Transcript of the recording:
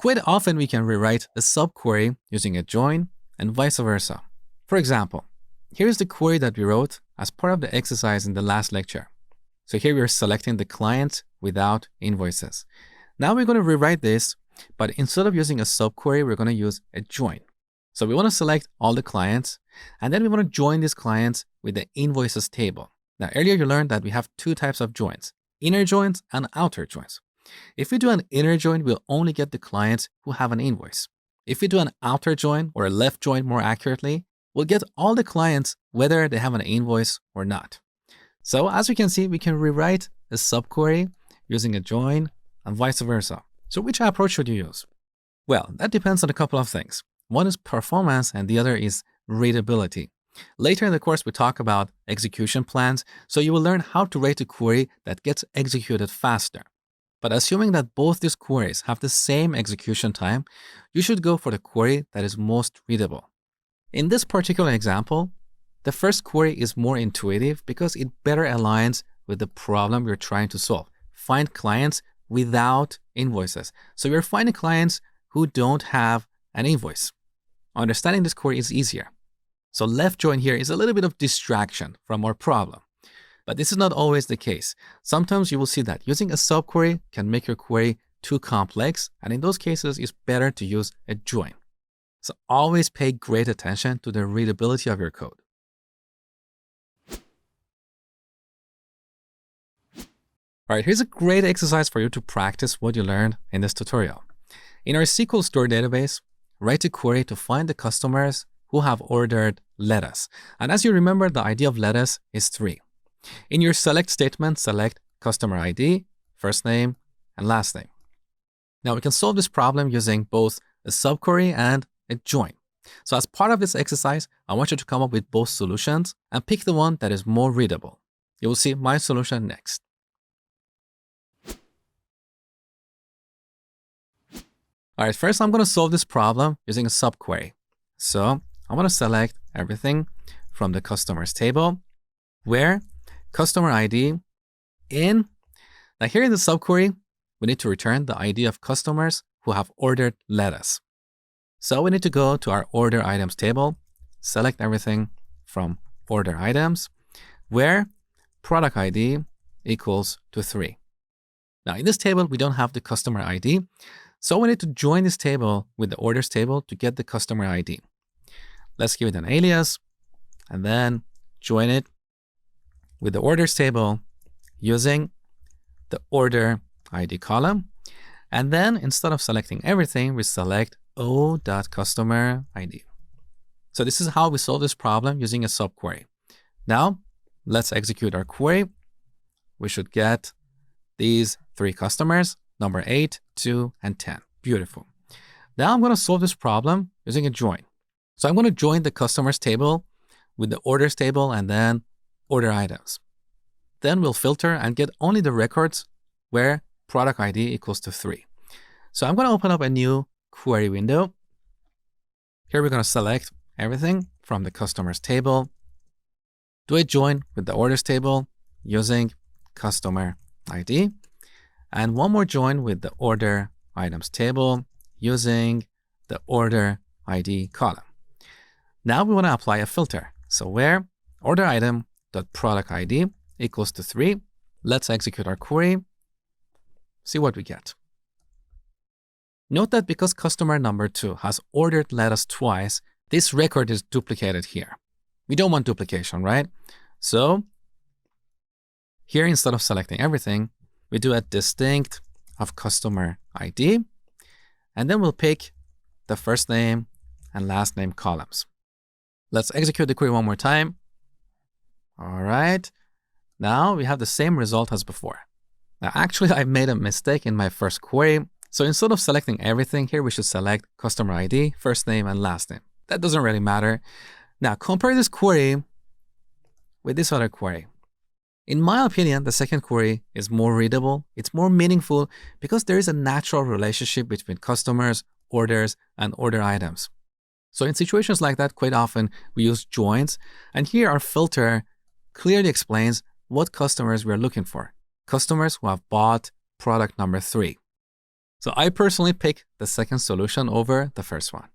Quite often we can rewrite a subquery using a join and vice versa. For example, here's the query that we wrote as part of the exercise in the last lecture. So here we're selecting the client without invoices. Now we're going to rewrite this, but instead of using a subquery, we're going to use a join. So we want to select all the clients, and then we want to join these clients with the invoices table. Now earlier you learned that we have two types of joins, inner joins and outer joins. If we do an inner join, we'll only get the clients who have an invoice. If we do an outer join, or a left join more accurately, we'll get all the clients whether they have an invoice or not. So as we can see, we can rewrite a subquery using a join and vice versa. So which approach should you use? Well, that depends on a couple of things. One is performance and the other is readability. Later in the course, we talk about execution plans, so you will learn how to write a query that gets executed faster. But assuming that both these queries have the same execution time, you should go for the query that is most readable. In this particular example, the first query is more intuitive because it better aligns with the problem you're trying to solve. Find clients without invoices. So you're finding clients who don't have an invoice. Understanding this query is easier. So left join here is a little bit of distraction from our problem. But this is not always the case. Sometimes you will see that using a subquery can make your query too complex, and in those cases, it's better to use a join. So always pay great attention to the readability of your code. All right, here's a great exercise for you to practice what you learned in this tutorial. In our SQL Store database, write a query to find the customers who have ordered lettuce. And as you remember, the ID of lettuce is 3. In your select statement, select customer ID, first name, and last name. Now we can solve this problem using both a subquery and a join. So as part of this exercise, I want you to come up with both solutions and pick the one that is more readable. You will see my solution next. All right, first I'm going to solve this problem using a subquery. So I'm going to select everything from the customers table where customer ID in. Now here in the subquery, we need to return the ID of customers who have ordered lettuce. So we need to go to our order items table, select everything from order items where product ID equals to 3. Now in this table, we don't have the customer ID. So we need to join this table with the orders table to get the customer ID. Let's give it an alias and then join it with the orders table using the order ID column. And then instead of selecting everything, we select o.customer ID. So this is how we solve this problem using a subquery. Now let's execute our query. We should get these 3 customers, number 8, 2, and 10. Beautiful. Now I'm going to solve this problem using a join. So I'm going to join the customers table with the orders table and then order items. Then we'll filter and get only the records where product ID equals to 3. So I'm going to open up a new query window. Here we're going to select everything from the customers table, do a join with the orders table using customer ID, and one more join with the order items table using the order ID column. Now we want to apply a filter. So where order item dot product ID equals to 3, let's execute our query, see what we get. Note that because customer number 2 has ordered lettuce twice, this record is duplicated here. We don't want duplication, right? So here, instead of selecting everything, we do a distinct of customer ID, and then we'll pick the first name and last name columns. Let's execute the query one more time. All right. Now we have the same result as before. Now, actually, I made a mistake in my first query. So instead of selecting everything here, we should select customer ID, first name, and last name. That doesn't really matter. Now, compare this query with this other query. In my opinion, the second query is more readable. It's more meaningful because there is a natural relationship between customers, orders, and order items. So in situations like that, quite often we use joins. And here our filter clearly explains what customers we're looking for. Customers who have bought product number 3. So I personally pick the second solution over the first one.